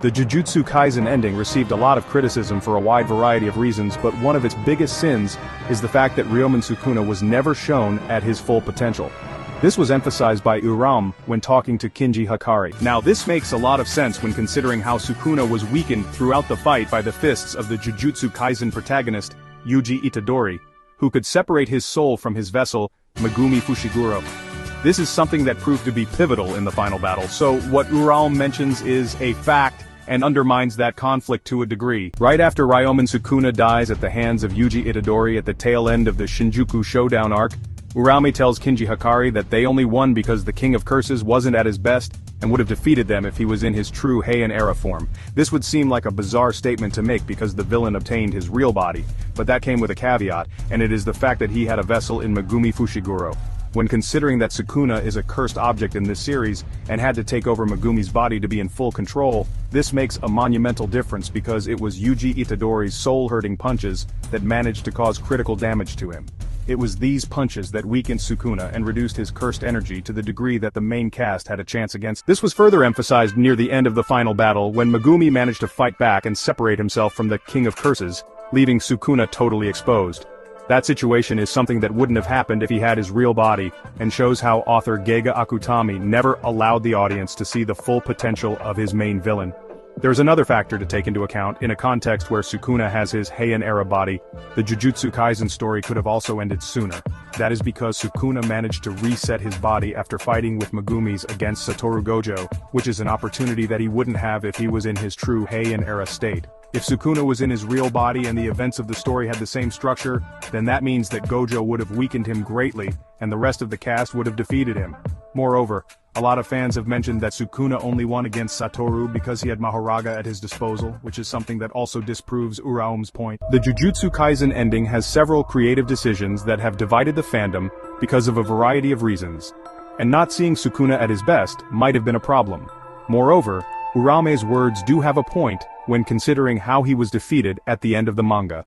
The Jujutsu Kaisen ending received a lot of criticism for a wide variety of reasons, but one of its biggest sins is the fact that Ryomen Sukuna was never shown at his full potential. This was emphasized by Uraume when talking to Kinji Hikari. Now this makes a lot of sense when considering how Sukuna was weakened throughout the fight by the fists of the Jujutsu Kaisen protagonist, Yuji Itadori, who could separate his soul from his vessel, Megumi Fushiguro. This is something that proved to be pivotal in the final battle, so what Uraume mentions is a fact and undermines that conflict to a degree. Right after Ryomen Sukuna dies at the hands of Yuji Itadori at the tail end of the Shinjuku Showdown arc, Uraume tells Kinji Hikari that they only won because the King of Curses wasn't at his best and would have defeated them if he was in his true Heian era form. This would seem like a bizarre statement to make because the villain obtained his real body, but that came with a caveat, and it is the fact that he had a vessel in Megumi Fushiguro. When considering that Sukuna is a cursed object in this series, and had to take over Megumi's body to be in full control, this makes a monumental difference because it was Yuji Itadori's soul-hurting punches that managed to cause critical damage to him. It was these punches that weakened Sukuna and reduced his cursed energy to the degree that the main cast had a chance against. This was further emphasized near the end of the final battle when Megumi managed to fight back and separate himself from the King of Curses, leaving Sukuna totally exposed. That situation is something that wouldn't have happened if he had his real body, and shows how author Geiga Akutami never allowed the audience to see the full potential of his main villain. There's another factor to take into account. In a context where Sukuna has his Heian-era body, the Jujutsu Kaisen story could have also ended sooner. That is because Sukuna managed to reset his body after fighting with Megumi's against Satoru Gojo, which is an opportunity that he wouldn't have if he was in his true Heian-era state. If Sukuna was in his real body and the events of the story had the same structure, then that means that Gojo would have weakened him greatly, and the rest of the cast would have defeated him. Moreover, a lot of fans have mentioned that Sukuna only won against Satoru because he had Mahoraga at his disposal, which is something that also disproves Uraume's point. The Jujutsu Kaisen ending has several creative decisions that have divided the fandom because of a variety of reasons, and not seeing Sukuna at his best might have been a problem. Moreover, Uraume's words do have a point when considering how he was defeated at the end of the manga.